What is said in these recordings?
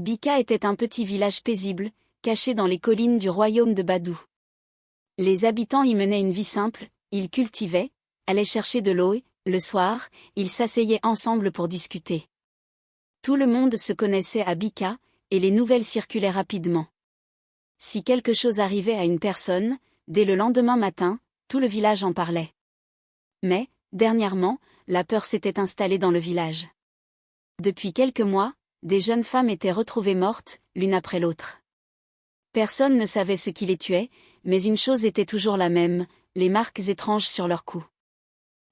Bika était un petit village paisible, caché dans les collines du royaume de Badou. Les habitants y menaient une vie simple, ils cultivaient, allaient chercher de l'eau et, le soir, ils s'asseyaient ensemble pour discuter. Tout le monde se connaissait à Bika, et les nouvelles circulaient rapidement. Si quelque chose arrivait à une personne, dès le lendemain matin, tout le village en parlait. Mais, dernièrement, la peur s'était installée dans le village. Depuis quelques mois, des jeunes femmes étaient retrouvées mortes, l'une après l'autre. Personne ne savait ce qui les tuait, mais une chose était toujours la même, les marques étranges sur leur cou.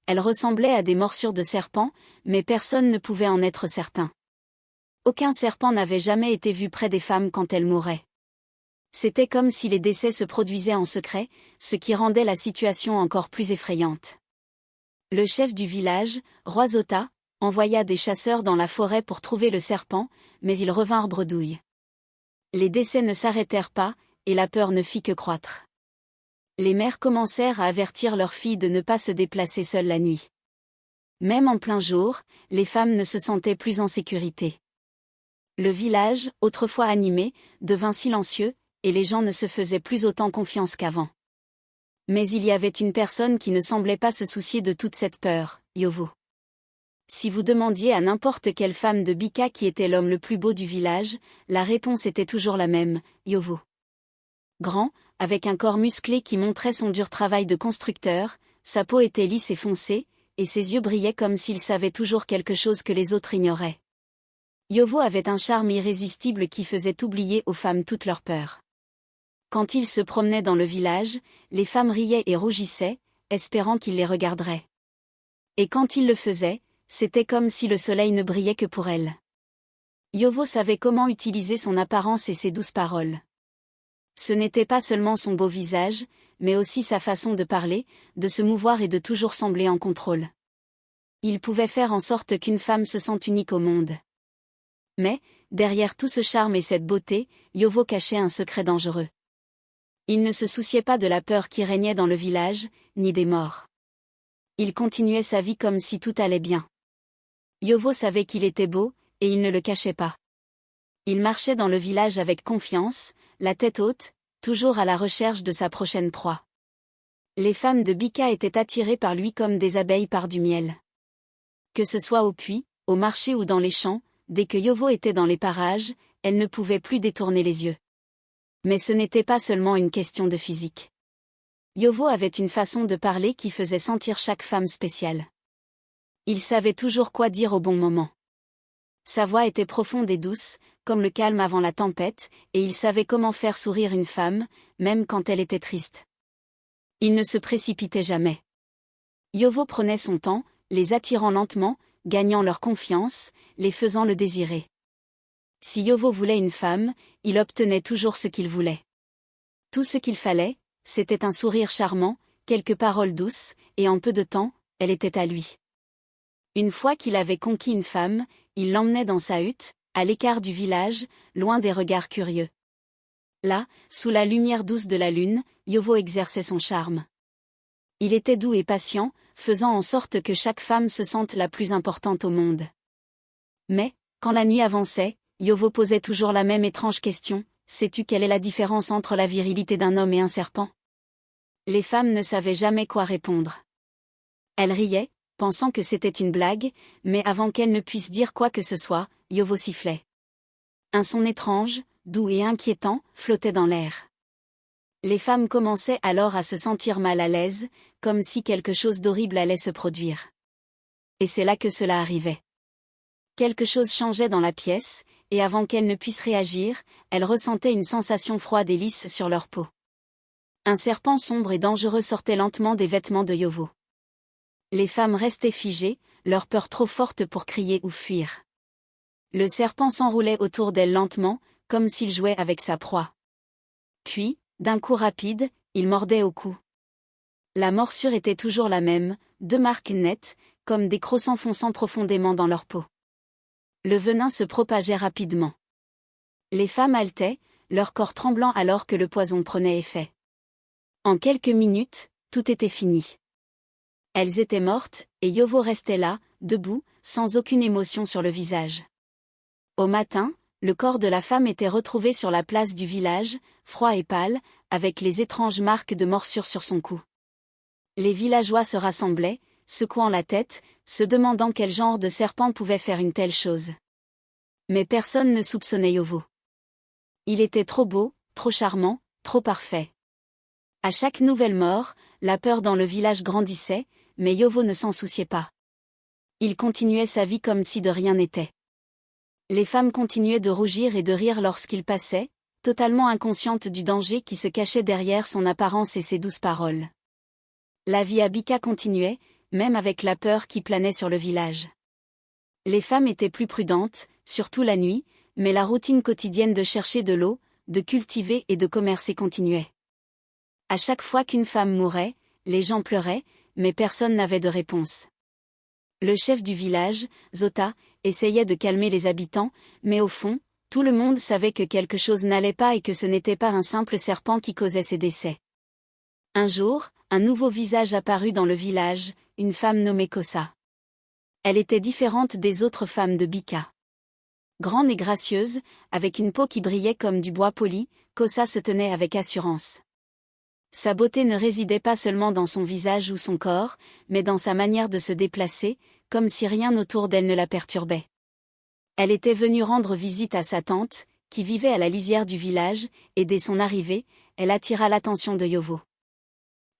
Elles ressemblaient à des morsures de serpents, mais personne ne pouvait en être certain. Aucun serpent n'avait jamais été vu près des femmes quand elles mouraient. C'était comme si les décès se produisaient en secret, ce qui rendait la situation encore plus effrayante. Le chef du village, Roi Zota, envoya des chasseurs dans la forêt pour trouver le serpent, mais ils revinrent bredouilles. Les décès ne s'arrêtèrent pas, et la peur ne fit que croître. Les mères commencèrent à avertir leurs filles de ne pas se déplacer seules la nuit. Même en plein jour, les femmes ne se sentaient plus en sécurité. Le village, autrefois animé, devint silencieux, et les gens ne se faisaient plus autant confiance qu'avant. Mais il y avait une personne qui ne semblait pas se soucier de toute cette peur, Yovo. Si vous demandiez à n'importe quelle femme de Bika qui était l'homme le plus beau du village, la réponse était toujours la même, Yovo. Grand, avec un corps musclé qui montrait son dur travail de constructeur, sa peau était lisse et foncée, et ses yeux brillaient comme s'il savait toujours quelque chose que les autres ignoraient. Yovo avait un charme irrésistible qui faisait oublier aux femmes toutes leurs peurs. Quand il se promenait dans le village, les femmes riaient et rougissaient, espérant qu'il les regarderait. Et quand il le faisait, c'était comme si le soleil ne brillait que pour elles. Yovo savait comment utiliser son apparence et ses douces paroles. Ce n'était pas seulement son beau visage, mais aussi sa façon de parler, de se mouvoir et de toujours sembler en contrôle. Il pouvait faire en sorte qu'une femme se sente unique au monde. Mais, derrière tout ce charme et cette beauté, Yovo cachait un secret dangereux. Il ne se souciait pas de la peur qui régnait dans le village, ni des morts. Il continuait sa vie comme si tout allait bien. Yovo savait qu'il était beau, et il ne le cachait pas. Il marchait dans le village avec confiance, la tête haute, toujours à la recherche de sa prochaine proie. Les femmes de Bika étaient attirées par lui comme des abeilles par du miel. Que ce soit au puits, au marché ou dans les champs, dès que Yovo était dans les parages, elles ne pouvaient plus détourner les yeux. Mais ce n'était pas seulement une question de physique. Yovo avait une façon de parler qui faisait sentir chaque femme spéciale. Il savait toujours quoi dire au bon moment. Sa voix était profonde et douce, comme le calme avant la tempête, et il savait comment faire sourire une femme, même quand elle était triste. Il ne se précipitait jamais. Yovo prenait son temps, les attirant lentement, gagnant leur confiance, les faisant le désirer. Si Yovo voulait une femme, il obtenait toujours ce qu'il voulait. Tout ce qu'il fallait, c'était un sourire charmant, quelques paroles douces, et en peu de temps, elle était à lui. Une fois qu'il avait conquis une femme, il l'emmenait dans sa hutte, à l'écart du village, loin des regards curieux. Là, sous la lumière douce de la lune, Yovo exerçait son charme. Il était doux et patient, faisant en sorte que chaque femme se sente la plus importante au monde. Mais, quand la nuit avançait, Yovo posait toujours la même étrange question, sais-tu quelle est la différence entre la virilité d'un homme et un serpent? Les femmes ne savaient jamais quoi répondre. Elles riaient, pensant que c'était une blague, mais avant qu'elles ne puissent dire quoi que ce soit, Yovo sifflait. Un son étrange, doux et inquiétant, flottait dans l'air. Les femmes commençaient alors à se sentir mal à l'aise, comme si quelque chose d'horrible allait se produire. Et c'est là que cela arrivait. Quelque chose changeait dans la pièce, et avant qu'elles ne puissent réagir, elles ressentaient une sensation froide et lisse sur leur peau. Un serpent sombre et dangereux sortait lentement des vêtements de Yovo. Les femmes restaient figées, leur peur trop forte pour crier ou fuir. Le serpent s'enroulait autour d'elles lentement, comme s'il jouait avec sa proie. Puis, d'un coup rapide, il mordait au cou. La morsure était toujours la même, 2 marques nettes, comme des crocs s'enfonçant profondément dans leur peau. Le venin se propageait rapidement. Les femmes haletaient, leur corps tremblant alors que le poison prenait effet. En quelques minutes, tout était fini. Elles étaient mortes, et Yovo restait là, debout, sans aucune émotion sur le visage. Au matin, le corps de la femme était retrouvé sur la place du village, froid et pâle, avec les étranges marques de morsure sur son cou. Les villageois se rassemblaient, secouant la tête, se demandant quel genre de serpent pouvait faire une telle chose. Mais personne ne soupçonnait Yovo. Il était trop beau, trop charmant, trop parfait. À chaque nouvelle mort, la peur dans le village grandissait, mais Yovo ne s'en souciait pas. Il continuait sa vie comme si de rien n'était. Les femmes continuaient de rougir et de rire lorsqu'il passait, totalement inconscientes du danger qui se cachait derrière son apparence et ses douces paroles. La vie à Bika continuait, même avec la peur qui planait sur le village. Les femmes étaient plus prudentes, surtout la nuit, mais la routine quotidienne de chercher de l'eau, de cultiver et de commercer continuait. À chaque fois qu'une femme mourait, les gens pleuraient, mais personne n'avait de réponse. Le chef du village, Zota, essayait de calmer les habitants, mais au fond, tout le monde savait que quelque chose n'allait pas et que ce n'était pas un simple serpent qui causait ces décès. Un jour, un nouveau visage apparut dans le village, une femme nommée Kosa. Elle était différente des autres femmes de Bika. Grande et gracieuse, avec une peau qui brillait comme du bois poli, Kosa se tenait avec assurance. Sa beauté ne résidait pas seulement dans son visage ou son corps, mais dans sa manière de se déplacer, comme si rien autour d'elle ne la perturbait. Elle était venue rendre visite à sa tante, qui vivait à la lisière du village, et dès son arrivée, elle attira l'attention de Yovo.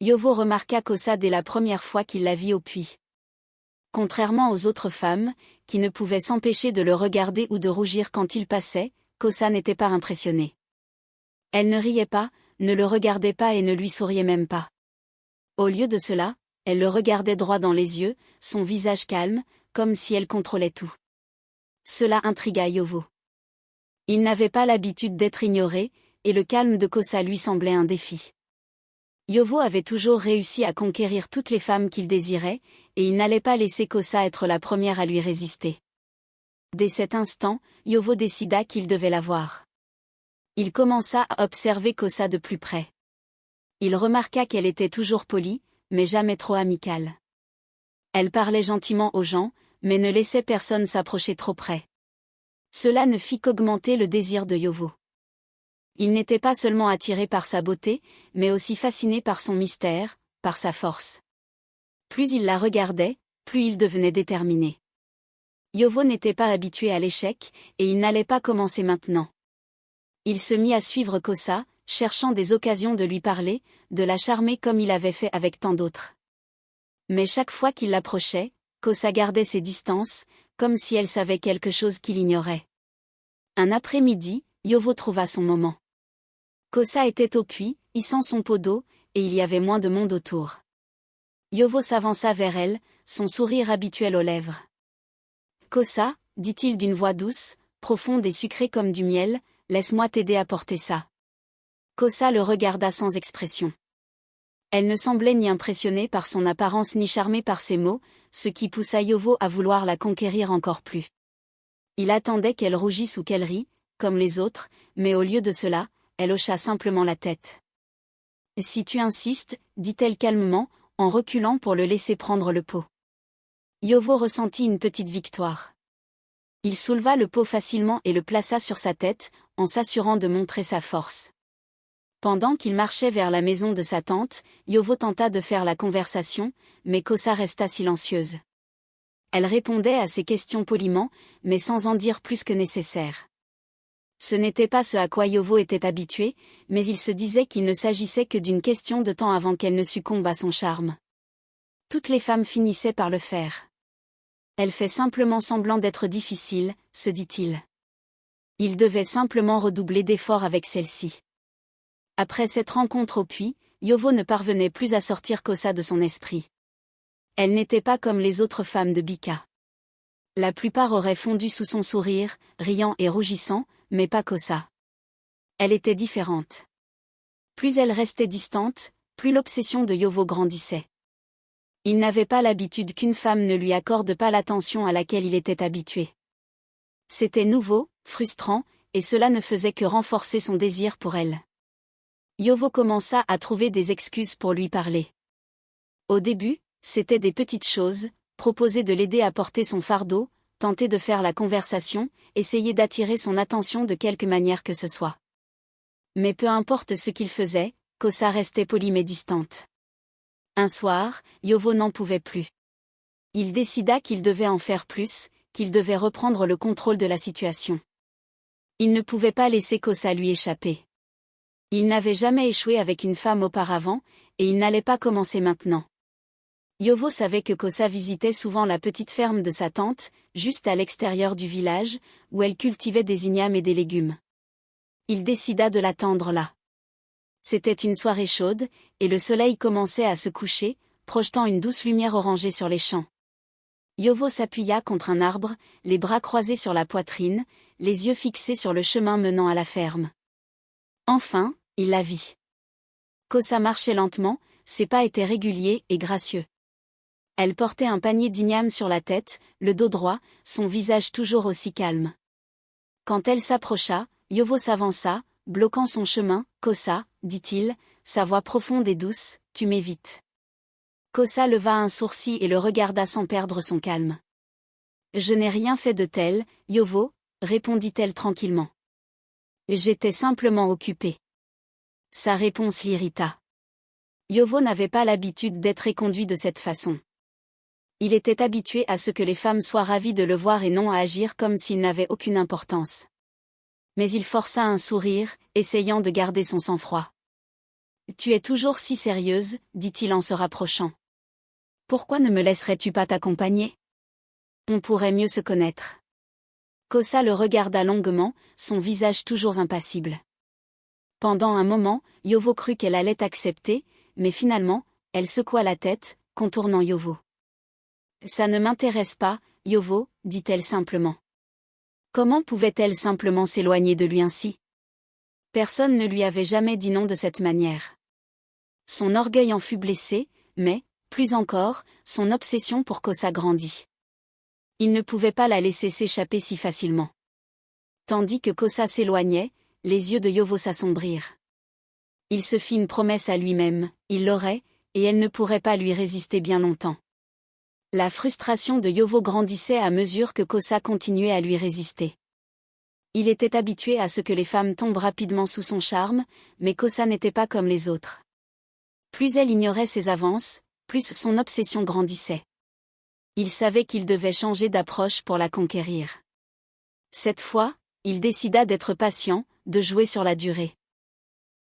Yovo remarqua Kosa dès la première fois qu'il la vit au puits. Contrairement aux autres femmes, qui ne pouvaient s'empêcher de le regarder ou de rougir quand il passait, Kosa n'était pas impressionnée. Elle ne riait pas, ne le regardait pas et ne lui souriait même pas. Au lieu de cela, elle le regardait droit dans les yeux, son visage calme, comme si elle contrôlait tout. Cela intrigua Yovo. Il n'avait pas l'habitude d'être ignoré, et le calme de Kosa lui semblait un défi. Yovo avait toujours réussi à conquérir toutes les femmes qu'il désirait, et il n'allait pas laisser Kosa être la première à lui résister. Dès cet instant, Yovo décida qu'il devait la voir. Il commença à observer Kosa de plus près. Il remarqua qu'elle était toujours polie, mais jamais trop amicale. Elle parlait gentiment aux gens, mais ne laissait personne s'approcher trop près. Cela ne fit qu'augmenter le désir de Yovo. Il n'était pas seulement attiré par sa beauté, mais aussi fasciné par son mystère, par sa force. Plus il la regardait, plus il devenait déterminé. Yovo n'était pas habitué à l'échec, et il n'allait pas commencer maintenant. Il se mit à suivre Kosa, cherchant des occasions de lui parler, de la charmer comme il avait fait avec tant d'autres. Mais chaque fois qu'il l'approchait, Kosa gardait ses distances, comme si elle savait quelque chose qu'il ignorait. Un après-midi, Yovo trouva son moment. Kosa était au puits, hissant son pot d'eau, et il y avait moins de monde autour. Yovo s'avança vers elle, son sourire habituel aux lèvres. « Kosa, dit-il d'une voix douce, profonde et sucrée comme du miel, laisse-moi t'aider à porter ça. » Kosa le regarda sans expression. Elle ne semblait ni impressionnée par son apparence ni charmée par ses mots, ce qui poussa Yovo à vouloir la conquérir encore plus. Il attendait qu'elle rougisse ou qu'elle rit, comme les autres, mais au lieu de cela, elle hocha simplement la tête. « Si tu insistes, dit-elle calmement, en reculant pour le laisser prendre le pot. Yovo ressentit une petite victoire. Il souleva le pot facilement et le plaça sur sa tête, en s'assurant de montrer sa force. Pendant qu'il marchait vers la maison de sa tante, Yovo tenta de faire la conversation, mais Kosa resta silencieuse. Elle répondait à ses questions poliment, mais sans en dire plus que nécessaire. Ce n'était pas ce à quoi Yovo était habitué, mais il se disait qu'il ne s'agissait que d'une question de temps avant qu'elle ne succombe à son charme. Toutes les femmes finissaient par le faire. Elle fait simplement semblant d'être difficile, se dit-il. Il devait simplement redoubler d'efforts avec celle-ci. Après cette rencontre au puits, Yovo ne parvenait plus à sortir Kosa de son esprit. Elle n'était pas comme les autres femmes de Bika. La plupart auraient fondu sous son sourire, riant et rougissant, mais pas Kosa. Elle était différente. Plus elle restait distante, plus l'obsession de Yovo grandissait. Il n'avait pas l'habitude qu'une femme ne lui accorde pas l'attention à laquelle il était habitué. C'était nouveau, frustrant, et cela ne faisait que renforcer son désir pour elle. Yovo commença à trouver des excuses pour lui parler. Au début, c'était des petites choses, proposer de l'aider à porter son fardeau, tenter de faire la conversation, essayer d'attirer son attention de quelque manière que ce soit. Mais peu importe ce qu'il faisait, Kosa restait polie mais distante. Un soir, Yovo n'en pouvait plus. Il décida qu'il devait en faire plus, qu'il devait reprendre le contrôle de la situation. Il ne pouvait pas laisser Kosa lui échapper. Il n'avait jamais échoué avec une femme auparavant, et il n'allait pas commencer maintenant. Yovo savait que Kosa visitait souvent la petite ferme de sa tante, juste à l'extérieur du village, où elle cultivait des ignames et des légumes. Il décida de l'attendre là. C'était une soirée chaude, et le soleil commençait à se coucher, projetant une douce lumière orangée sur les champs. Yovo s'appuya contre un arbre, les bras croisés sur la poitrine, les yeux fixés sur le chemin menant à la ferme. Enfin, il la vit. Kosa marchait lentement, ses pas étaient réguliers et gracieux. Elle portait un panier d'igname sur la tête, le dos droit, son visage toujours aussi calme. Quand elle s'approcha, Yovo s'avança, bloquant son chemin. « Kosa, dit-il, sa voix profonde et douce, tu m'évites. » Kosa leva un sourcil et le regarda sans perdre son calme. « Je n'ai rien fait de tel, Yovo, » répondit-elle tranquillement. « J'étais simplement occupée. » Sa réponse l'irrita. Yovo n'avait pas l'habitude d'être éconduit de cette façon. Il était habitué à ce que les femmes soient ravies de le voir et non à agir comme s'il n'avait aucune importance. Mais il força un sourire, essayant de garder son sang-froid. « Tu es toujours si sérieuse, » dit-il en se rapprochant. « Pourquoi ne me laisserais-tu pas t'accompagner ? On pourrait mieux se connaître. » Kosa le regarda longuement, son visage toujours impassible. Pendant un moment, Yovo crut qu'elle allait accepter, mais finalement, elle secoua la tête, contournant Yovo. « Ça ne m'intéresse pas, Yovo, » dit-elle simplement. Comment pouvait-elle simplement s'éloigner de lui ainsi ? Personne ne lui avait jamais dit non de cette manière. Son orgueil en fut blessé, mais, plus encore, son obsession pour Kosa grandit. Il ne pouvait pas la laisser s'échapper si facilement. Tandis que Kosa s'éloignait, les yeux de Yovo s'assombrirent. Il se fit une promesse à lui-même, il l'aurait, et elle ne pourrait pas lui résister bien longtemps. La frustration de Yovo grandissait à mesure que Kosa continuait à lui résister. Il était habitué à ce que les femmes tombent rapidement sous son charme, mais Kosa n'était pas comme les autres. Plus elle ignorait ses avances, plus son obsession grandissait. Il savait qu'il devait changer d'approche pour la conquérir. Cette fois, il décida d'être patient, de jouer sur la durée.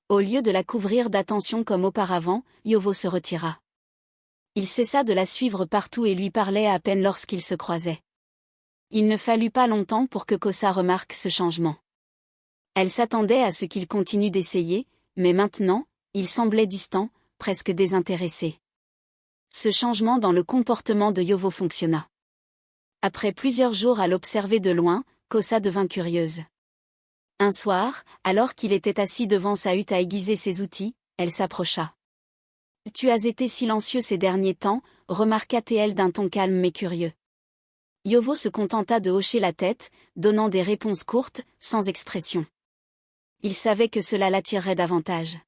Au lieu de la couvrir d'attention comme auparavant, Yovo se retira. Il cessa de la suivre partout et lui parlait à peine lorsqu'ils se croisaient. Il ne fallut pas longtemps pour que Kosa remarque ce changement. Elle s'attendait à ce qu'il continue d'essayer, mais maintenant, il semblait distant, presque désintéressé. Ce changement dans le comportement de Yovo fonctionna. Après plusieurs jours à l'observer de loin, Kosa devint curieuse. Un soir, alors qu'il était assis devant sa hutte à aiguiser ses outils, elle s'approcha. « Tu as été silencieux ces derniers temps », remarqua-t-elle d'un ton calme mais curieux. Yovo se contenta de hocher la tête, donnant des réponses courtes, sans expression. Il savait que cela l'attirerait davantage.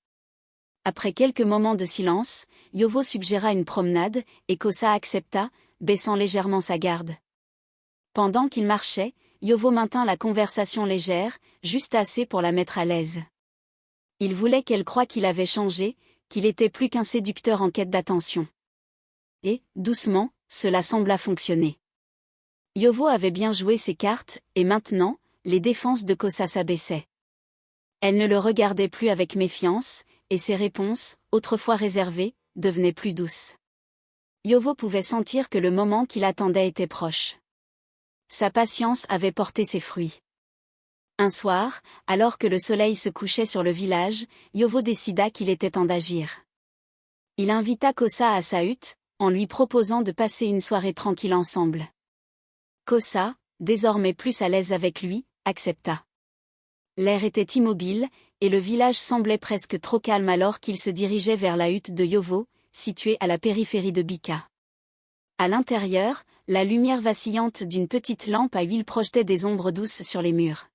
Après quelques moments de silence, Yovo suggéra une promenade, et Kosa accepta, baissant légèrement sa garde. Pendant qu'il marchait, Yovo maintint la conversation légère, juste assez pour la mettre à l'aise. Il voulait qu'elle croie qu'il avait changé, qu'il était plus qu'un séducteur en quête d'attention. Et, doucement, cela sembla fonctionner. Yovo avait bien joué ses cartes, et maintenant, les défenses de Kosa s'abaissaient. Elle ne le regardait plus avec méfiance, et ses réponses, autrefois réservées, devenaient plus douces. Yovo pouvait sentir que le moment qu'il attendait était proche. Sa patience avait porté ses fruits. Un soir, alors que le soleil se couchait sur le village, Yovo décida qu'il était temps d'agir. Il invita Kosa à sa hutte, en lui proposant de passer une soirée tranquille ensemble. Kosa, désormais plus à l'aise avec lui, accepta. L'air était immobile, et le village semblait presque trop calme alors qu'il se dirigeait vers la hutte de Yovo, située à la périphérie de Bika. À l'intérieur, la lumière vacillante d'une petite lampe à huile projetait des ombres douces sur les murs.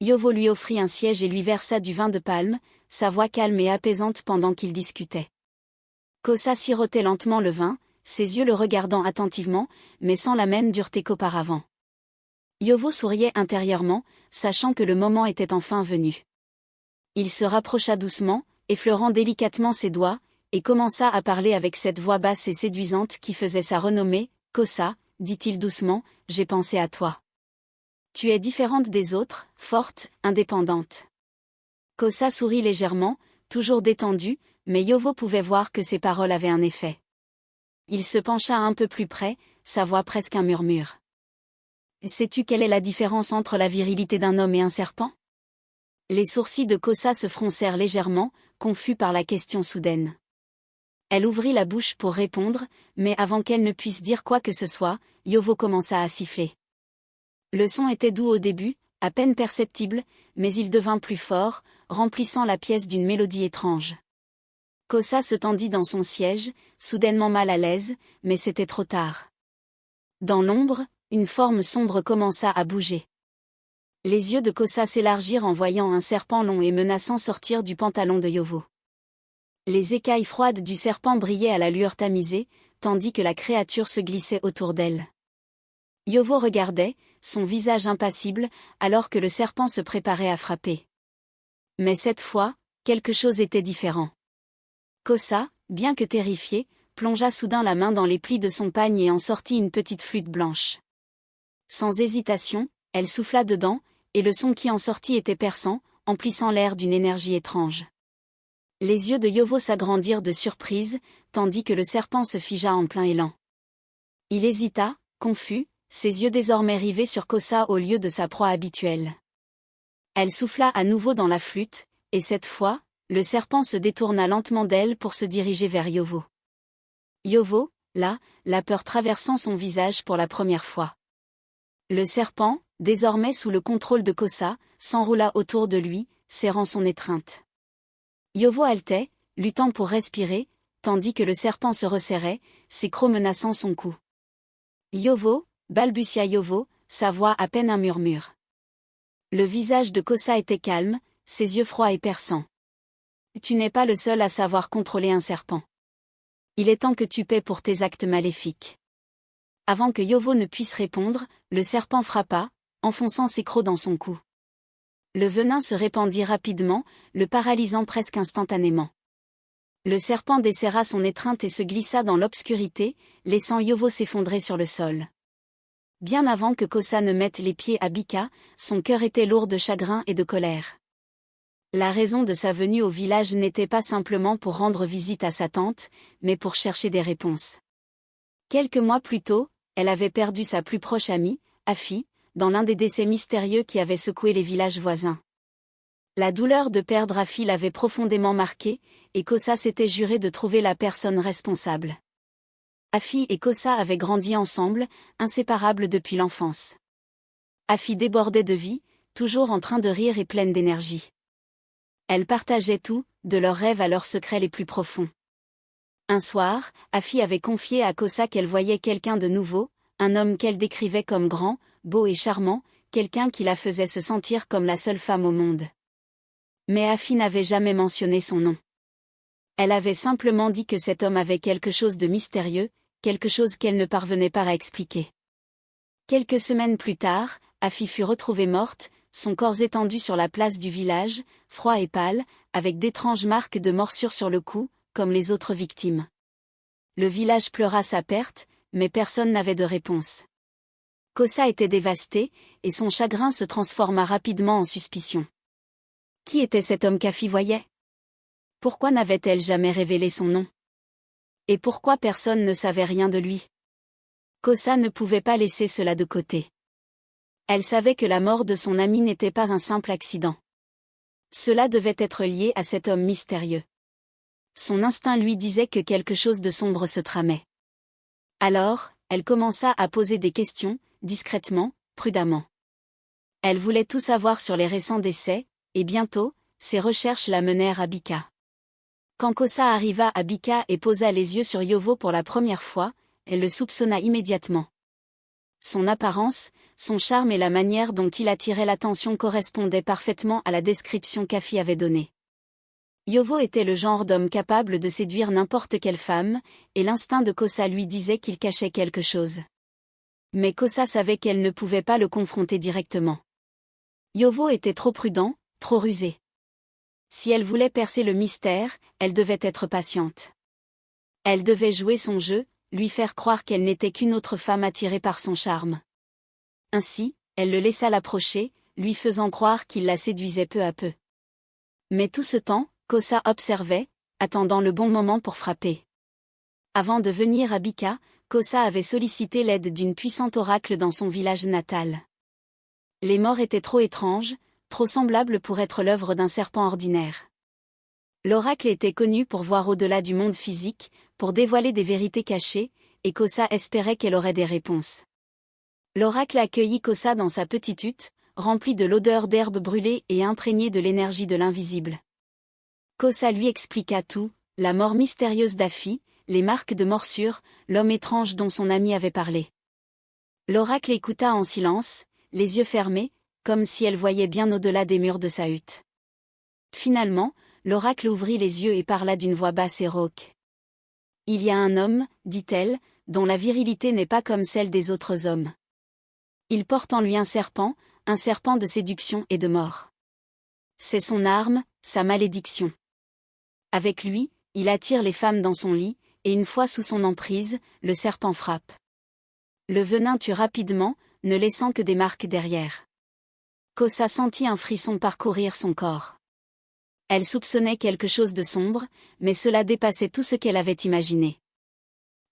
Yovo lui offrit un siège et lui versa du vin de palme, sa voix calme et apaisante pendant qu'ils discutaient. Kosa sirotait lentement le vin, ses yeux le regardant attentivement, mais sans la même dureté qu'auparavant. Yovo souriait intérieurement, sachant que le moment était enfin venu. Il se rapprocha doucement, effleurant délicatement ses doigts, et commença à parler avec cette voix basse et séduisante qui faisait sa renommée. « Kosa, dit-il doucement, j'ai pensé à toi. Tu es différente des autres, forte, indépendante. » Kosa sourit légèrement, toujours détendu, mais Yovo pouvait voir que ses paroles avaient un effet. Il se pencha un peu plus près, sa voix presque un murmure. « Sais-tu quelle est la différence entre la virilité d'un homme et un serpent ?» Les sourcils de Kosa se froncèrent légèrement, confus par la question soudaine. Elle ouvrit la bouche pour répondre, mais avant qu'elle ne puisse dire quoi que ce soit, Yovo commença à siffler. Le son était doux au début, à peine perceptible, mais il devint plus fort, remplissant la pièce d'une mélodie étrange. Kosa se tendit dans son siège, soudainement mal à l'aise, mais c'était trop tard. Dans l'ombre, une forme sombre commença à bouger. Les yeux de Kosa s'élargirent en voyant un serpent long et menaçant sortir du pantalon de Yovo. Les écailles froides du serpent brillaient à la lueur tamisée, tandis que la créature se glissait autour d'elle. Yovo regardait, son visage impassible, alors que le serpent se préparait à frapper. Mais cette fois, quelque chose était différent. Kosa, bien que terrifiée, plongea soudain la main dans les plis de son pagne et en sortit une petite flûte blanche. Sans hésitation, elle souffla dedans, et le son qui en sortit était perçant, emplissant l'air d'une énergie étrange. Les yeux de Yovo s'agrandirent de surprise, tandis que le serpent se figea en plein élan. Il hésita, confus, ses yeux désormais rivés sur Kosa au lieu de sa proie habituelle. Elle souffla à nouveau dans la flûte, et cette fois, le serpent se détourna lentement d'elle pour se diriger vers Yovo. Yovo, là, la peur traversant son visage pour la première fois. Le serpent, désormais sous le contrôle de Kosa, s'enroula autour de lui, serrant son étreinte. Yovo haletait, luttant pour respirer, tandis que le serpent se resserrait, ses crocs menaçant son cou. « Yovo » balbutia Yovo, sa voix à peine un murmure. Le visage de Kosa était calme, ses yeux froids et perçants. « Tu n'es pas le seul à savoir contrôler un serpent. Il est temps que tu paies pour tes actes maléfiques. » Avant que Yovo ne puisse répondre, le serpent frappa, enfonçant ses crocs dans son cou. Le venin se répandit rapidement, le paralysant presque instantanément. Le serpent desserra son étreinte et se glissa dans l'obscurité, laissant Yovo s'effondrer sur le sol. Bien avant que Kosa ne mette les pieds à Bika, son cœur était lourd de chagrin et de colère. La raison de sa venue au village n'était pas simplement pour rendre visite à sa tante, mais pour chercher des réponses. Quelques mois plus tôt, elle avait perdu sa plus proche amie, Afi, dans l'un des décès mystérieux qui avaient secoué les villages voisins. La douleur de perdre Afi l'avait profondément marquée, et Kosa s'était juré de trouver la personne responsable. Afi et Kosa avaient grandi ensemble, inséparables depuis l'enfance. Afi débordait de vie, toujours en train de rire et pleine d'énergie. Elles partageaient tout, de leurs rêves à leurs secrets les plus profonds. Un soir, Afi avait confié à Kosa qu'elle voyait quelqu'un de nouveau, un homme qu'elle décrivait comme grand, beau et charmant, quelqu'un qui la faisait se sentir comme la seule femme au monde. Mais Afi n'avait jamais mentionné son nom. Elle avait simplement dit que cet homme avait quelque chose de mystérieux, quelque chose qu'elle ne parvenait pas à expliquer. Quelques semaines plus tard, Afi fut retrouvée morte, son corps étendu sur la place du village, froid et pâle, avec d'étranges marques de morsures sur le cou, comme les autres victimes. Le village pleura sa perte, mais personne n'avait de réponse. Kosa était dévastée, et son chagrin se transforma rapidement en suspicion. Qui était cet homme qu'Afi voyait? Pourquoi n'avait-elle jamais révélé son nom? Et pourquoi personne ne savait rien de lui? Kosa ne pouvait pas laisser cela de côté. Elle savait que la mort de son ami n'était pas un simple accident. Cela devait être lié à cet homme mystérieux. Son instinct lui disait que quelque chose de sombre se tramait. Alors, elle commença à poser des questions, discrètement, prudemment. Elle voulait tout savoir sur les récents décès, et bientôt, ses recherches la menèrent à Bika. Quand Kosa arriva à Bika et posa les yeux sur Yovo pour la première fois, elle le soupçonna immédiatement. Son apparence, son charme et la manière dont il attirait l'attention correspondaient parfaitement à la description qu'Afi avait donnée. Yovo était le genre d'homme capable de séduire n'importe quelle femme, et l'instinct de Kosa lui disait qu'il cachait quelque chose. Mais Kosa savait qu'elle ne pouvait pas le confronter directement. Yovo était trop prudent, trop rusé. Si elle voulait percer le mystère, elle devait être patiente. Elle devait jouer son jeu, lui faire croire qu'elle n'était qu'une autre femme attirée par son charme. Ainsi, elle le laissa l'approcher, lui faisant croire qu'il la séduisait peu à peu. Mais tout ce temps, Kosa observait, attendant le bon moment pour frapper. Avant de venir à Bika, Kosa avait sollicité l'aide d'une puissante oracle dans son village natal. Les morts étaient trop étranges, trop semblables pour être l'œuvre d'un serpent ordinaire. L'oracle était connu pour voir au-delà du monde physique, pour dévoiler des vérités cachées, et Kosa espérait qu'elle aurait des réponses. L'oracle accueillit Kosa dans sa petite hutte, remplie de l'odeur d'herbes brûlées et imprégnée de l'énergie de l'invisible. Kosa lui expliqua tout, la mort mystérieuse d'Afi, les marques de morsure, l'homme étrange dont son ami avait parlé. L'oracle écouta en silence, les yeux fermés, comme si elle voyait bien au-delà des murs de sa hutte. Finalement, l'oracle ouvrit les yeux et parla d'une voix basse et rauque. « Il y a un homme, dit-elle, dont la virilité n'est pas comme celle des autres hommes. Il porte en lui un serpent de séduction et de mort. C'est son arme, sa malédiction. Avec lui, il attire les femmes dans son lit, et une fois sous son emprise, le serpent frappe. Le venin tue rapidement, ne laissant que des marques derrière. » Kosa sentit un frisson parcourir son corps. Elle soupçonnait quelque chose de sombre, mais cela dépassait tout ce qu'elle avait imaginé.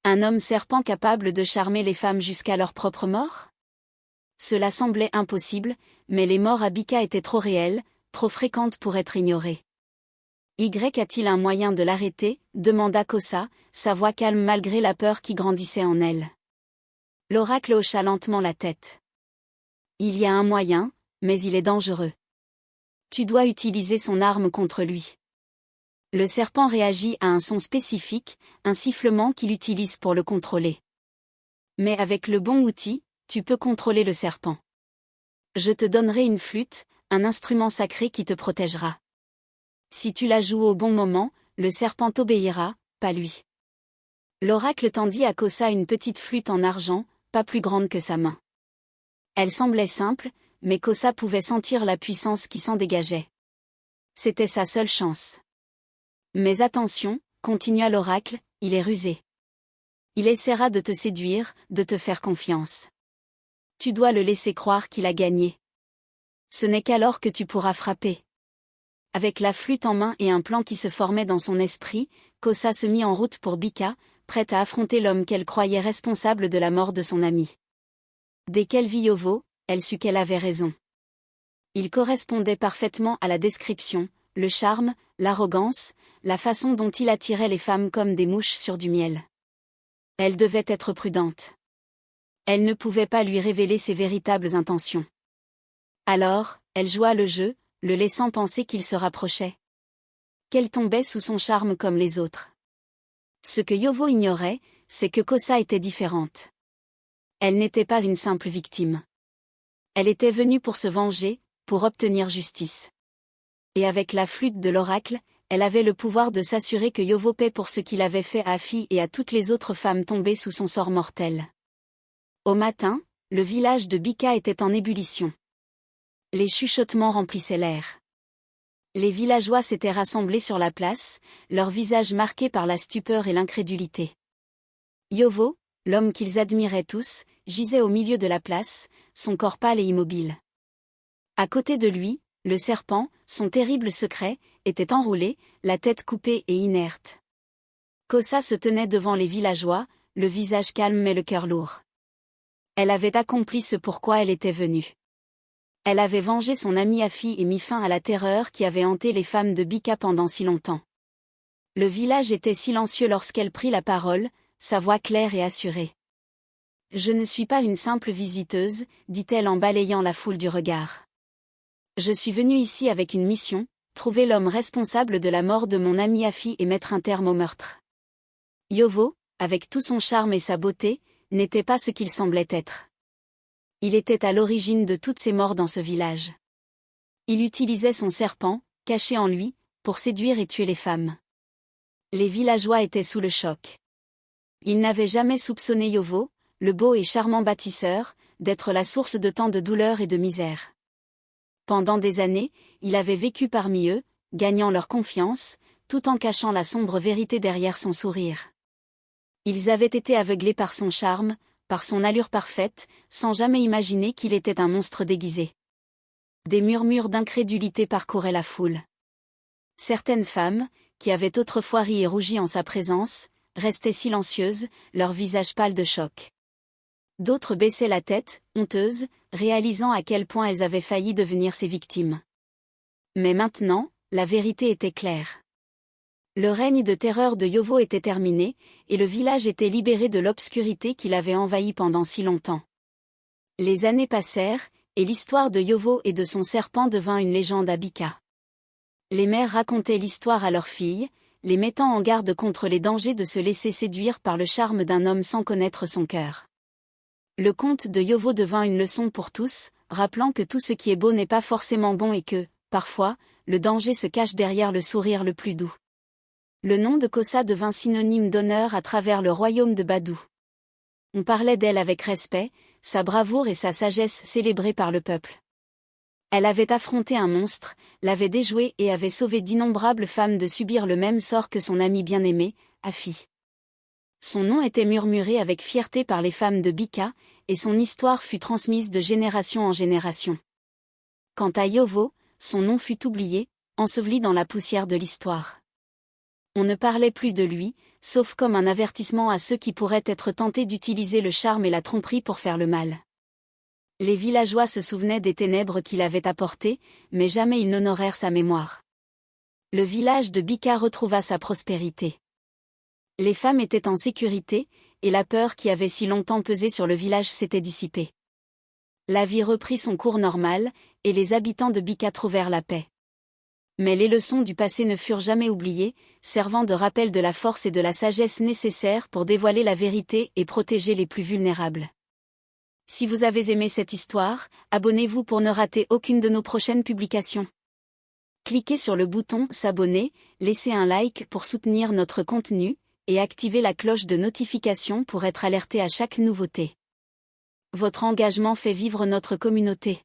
Un homme serpent capable de charmer les femmes jusqu'à leur propre mort ? Cela semblait impossible, mais les morts à Bika étaient trop réelles, trop fréquentes pour être ignorées. Y a-t-il un moyen de l'arrêter ? Demanda Kosa, sa voix calme malgré la peur qui grandissait en elle. L'oracle hocha lentement la tête. Il y a un moyen, mais il est dangereux. Tu dois utiliser son arme contre lui. Le serpent réagit à un son spécifique, un sifflement qu'il utilise pour le contrôler. Mais avec le bon outil, tu peux contrôler le serpent. Je te donnerai une flûte, un instrument sacré qui te protégera. Si tu la joues au bon moment, le serpent t'obéira, pas lui. L'oracle tendit à Kosa une petite flûte en argent, pas plus grande que sa main. Elle semblait simple, mais Kosa pouvait sentir la puissance qui s'en dégageait. C'était sa seule chance. Mais attention, continua l'oracle, il est rusé. Il essaiera de te séduire, de te faire confiance. Tu dois le laisser croire qu'il a gagné. Ce n'est qu'alors que tu pourras frapper. Avec la flûte en main et un plan qui se formait dans son esprit, Kosa se mit en route pour Bika, prête à affronter l'homme qu'elle croyait responsable de la mort de son ami. Dès qu'elle vit Yovo, elle sut qu'elle avait raison. Il correspondait parfaitement à la description, le charme, l'arrogance, la façon dont il attirait les femmes comme des mouches sur du miel. Elle devait être prudente. Elle ne pouvait pas lui révéler ses véritables intentions. Alors, elle joua le jeu, le laissant penser qu'il se rapprochait. Qu'elle tombait sous son charme comme les autres. Ce que Yovo ignorait, c'est que Kosa était différente. Elle n'était pas une simple victime. Elle était venue pour se venger, pour obtenir justice. Et avec la flûte de l'oracle, elle avait le pouvoir de s'assurer que Yovo paie pour ce qu'il avait fait à Afi et à toutes les autres femmes tombées sous son sort mortel. Au matin, le village de Bika était en ébullition. Les chuchotements remplissaient l'air. Les villageois s'étaient rassemblés sur la place, leurs visages marqués par la stupeur et l'incrédulité. Yovo, l'homme qu'ils admiraient tous, gisait au milieu de la place, son corps pâle et immobile. À côté de lui, le serpent, son terrible secret, était enroulé, la tête coupée et inerte. Kosa se tenait devant les villageois, le visage calme mais le cœur lourd. Elle avait accompli ce pourquoi elle était venue. Elle avait vengé son amie Afi et mis fin à la terreur qui avait hanté les femmes de Bika pendant si longtemps. Le village était silencieux lorsqu'elle prit la parole, sa voix claire et assurée. « Je ne suis pas une simple visiteuse, dit-elle en balayant la foule du regard. Je suis venue ici avec une mission, trouver l'homme responsable de la mort de mon amie Afi et mettre un terme au meurtre. » Yovo, avec tout son charme et sa beauté, n'était pas ce qu'il semblait être. Il était à l'origine de toutes ces morts dans ce village. Il utilisait son serpent, caché en lui, pour séduire et tuer les femmes. Les villageois étaient sous le choc. Ils n'avaient jamais soupçonné Yovo, le beau et charmant bâtisseur, d'être la source de tant de douleur et de misère. Pendant des années, il avait vécu parmi eux, gagnant leur confiance, tout en cachant la sombre vérité derrière son sourire. Ils avaient été aveuglés par son charme, par son allure parfaite, sans jamais imaginer qu'il était un monstre déguisé. Des murmures d'incrédulité parcouraient la foule. Certaines femmes, qui avaient autrefois ri et rougi en sa présence, restaient silencieuses, leur visage pâle de choc. D'autres baissaient la tête, honteuses, réalisant à quel point elles avaient failli devenir ses victimes. Mais maintenant, la vérité était claire. Le règne de terreur de Yovo était terminé, et le village était libéré de l'obscurité qui l'avait envahi pendant si longtemps. Les années passèrent, et l'histoire de Yovo et de son serpent devint une légende à Bika. Les mères racontaient l'histoire à leurs filles, les mettant en garde contre les dangers de se laisser séduire par le charme d'un homme sans connaître son cœur. Le conte de Yovo devint une leçon pour tous, rappelant que tout ce qui est beau n'est pas forcément bon et que, parfois, le danger se cache derrière le sourire le plus doux. Le nom de Kosa devint synonyme d'honneur à travers le royaume de Badou. On parlait d'elle avec respect, sa bravoure et sa sagesse célébrées par le peuple. Elle avait affronté un monstre, l'avait déjoué et avait sauvé d'innombrables femmes de subir le même sort que son amie bien-aimée, Afi. Son nom était murmuré avec fierté par les femmes de Bika, et son histoire fut transmise de génération en génération. Quant à Yovo, son nom fut oublié, enseveli dans la poussière de l'histoire. On ne parlait plus de lui, sauf comme un avertissement à ceux qui pourraient être tentés d'utiliser le charme et la tromperie pour faire le mal. Les villageois se souvenaient des ténèbres qu'il avait apportées, mais jamais ils n'honorèrent sa mémoire. Le village de Bika retrouva sa prospérité. Les femmes étaient en sécurité, et la peur qui avait si longtemps pesé sur le village s'était dissipée. La vie reprit son cours normal, et les habitants de Bika trouvèrent la paix. Mais les leçons du passé ne furent jamais oubliées, servant de rappel de la force et de la sagesse nécessaires pour dévoiler la vérité et protéger les plus vulnérables. Si vous avez aimé cette histoire, abonnez-vous pour ne rater aucune de nos prochaines publications. Cliquez sur le bouton « S'abonner », laissez un like pour soutenir notre contenu, et activez la cloche de notification pour être alerté à chaque nouveauté. Votre engagement fait vivre notre communauté.